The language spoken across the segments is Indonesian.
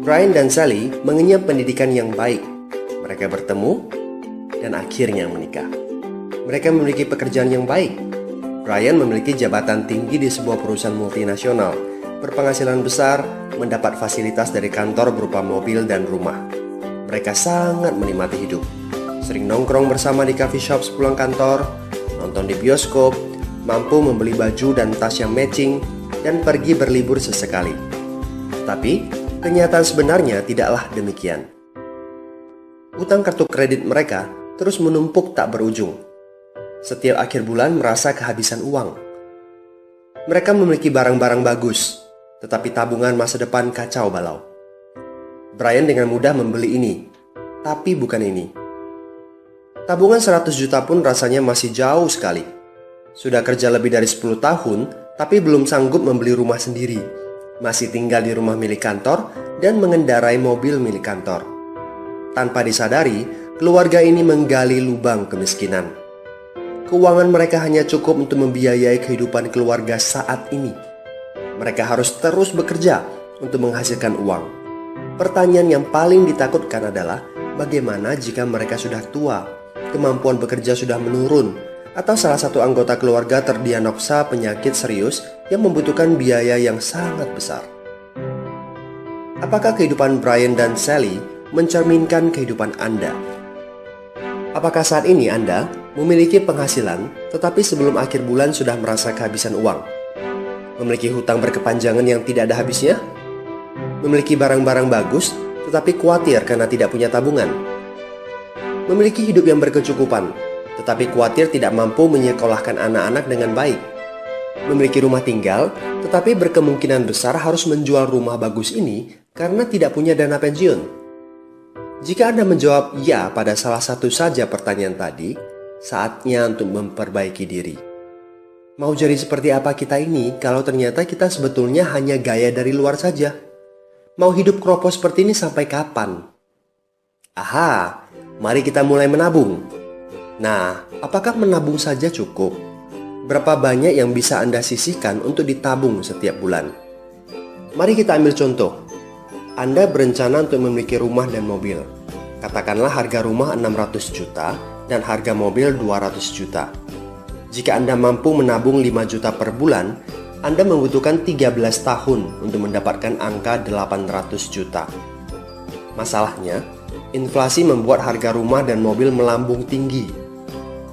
Brian dan Sally mengenyam pendidikan yang baik. Mereka bertemu dan akhirnya menikah. Mereka memiliki pekerjaan yang baik. Brian memiliki jabatan tinggi di sebuah perusahaan multinasional, berpenghasilan besar, mendapat fasilitas dari kantor berupa mobil dan rumah. Mereka sangat menikmati hidup. Sering nongkrong bersama di coffee shop sepulang kantor, nonton di bioskop, mampu membeli baju dan tas yang matching, dan pergi berlibur sesekali. Tapi kenyataan sebenarnya tidaklah demikian. Utang kartu kredit mereka terus menumpuk tak berujung. Setiap akhir bulan merasa kehabisan uang. Mereka memiliki barang-barang bagus, tetapi tabungan masa depan kacau balau. Brian dengan mudah membeli ini, tapi bukan ini. Tabungan 100 juta pun rasanya masih jauh sekali. Sudah kerja lebih dari 10 tahun, tapi belum sanggup membeli rumah sendiri. Masih tinggal di rumah milik kantor dan mengendarai mobil milik kantor. Tanpa disadari, keluarga ini menggali lubang kemiskinan. Keuangan mereka hanya cukup untuk membiayai kehidupan keluarga saat ini. Mereka harus terus bekerja untuk menghasilkan uang. Pertanyaan yang paling ditakutkan adalah bagaimana jika mereka sudah tua, kemampuan bekerja sudah menurun, atau salah satu anggota keluarga terdiagnosa penyakit serius yang membutuhkan biaya yang sangat besar. Apakah kehidupan Brian dan Sally mencerminkan kehidupan Anda? Apakah saat ini Anda memiliki penghasilan tetapi sebelum akhir bulan sudah merasa kehabisan uang? Memiliki hutang berkepanjangan yang tidak ada habisnya? Memiliki barang-barang bagus tetapi khawatir karena tidak punya tabungan? Memiliki hidup yang berkecukupan tetapi khawatir tidak mampu menyekolahkan anak-anak dengan baik? Memiliki rumah tinggal tetapi berkemungkinan besar harus menjual rumah bagus ini karena tidak punya dana pensiun? Jika Anda menjawab ya pada salah satu saja pertanyaan tadi, saatnya untuk memperbaiki diri. Mau jadi seperti apa kita ini kalau ternyata kita sebetulnya hanya gaya dari luar saja? Mau hidup kropos seperti ini sampai kapan? Aha, mari kita mulai menabung. Nah, apakah menabung saja cukup? Berapa banyak yang bisa Anda sisihkan untuk ditabung setiap bulan? Mari kita ambil contoh. Anda berencana untuk memiliki rumah dan mobil. Katakanlah harga rumah 600 juta dan harga mobil 200 juta. Jika Anda mampu menabung 5 juta per bulan, Anda membutuhkan 13 tahun untuk mendapatkan angka 800 juta. Masalahnya, inflasi membuat harga rumah dan mobil melambung tinggi.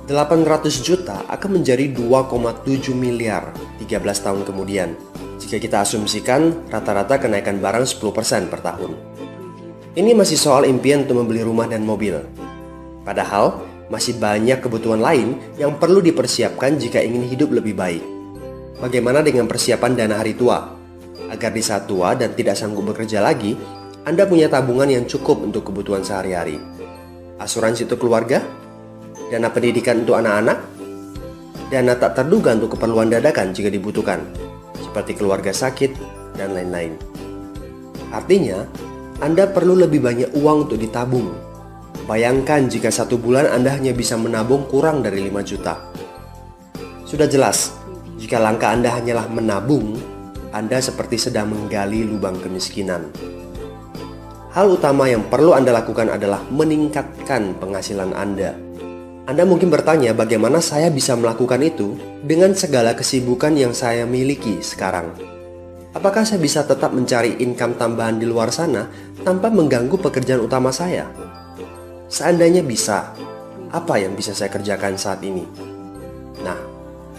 800 juta akan menjadi 2,7 miliar 13 tahun kemudian jika kita asumsikan rata-rata kenaikan barang 10% per tahun. Ini masih soal impian untuk membeli rumah dan mobil. Padahal, masih banyak kebutuhan lain yang perlu dipersiapkan jika ingin hidup lebih baik. Bagaimana dengan persiapan dana hari tua? Agar di saat tua dan tidak sanggup bekerja lagi, Anda punya tabungan yang cukup untuk kebutuhan sehari-hari. Asuransi untuk keluarga? Dana pendidikan untuk anak-anak, dana tak terduga untuk keperluan dadakan jika dibutuhkan, seperti keluarga sakit, dan lain-lain. Artinya, Anda perlu lebih banyak uang untuk ditabung. Bayangkan jika satu bulan Anda hanya bisa menabung kurang dari 5 juta. Sudah jelas, jika langkah Anda hanyalah menabung, Anda seperti sedang menggali lubang kemiskinan. Hal utama yang perlu Anda lakukan adalah meningkatkan penghasilan Anda. Anda mungkin bertanya bagaimana saya bisa melakukan itu dengan segala kesibukan yang saya miliki sekarang. Apakah saya bisa tetap mencari income tambahan di luar sana tanpa mengganggu pekerjaan utama saya? Seandainya bisa, apa yang bisa saya kerjakan saat ini? Nah,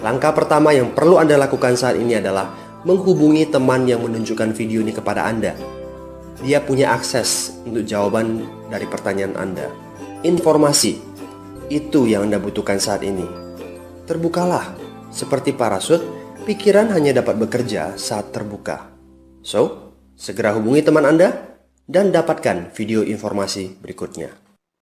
langkah pertama yang perlu Anda lakukan saat ini adalah menghubungi teman yang menunjukkan video ini kepada Anda. Dia punya akses untuk jawaban dari pertanyaan Anda. Informasi itu yang Anda butuhkan saat ini. Terbukalah, seperti parasut, pikiran hanya dapat bekerja saat terbuka. So, segera hubungi teman Anda dan dapatkan video informasi berikutnya.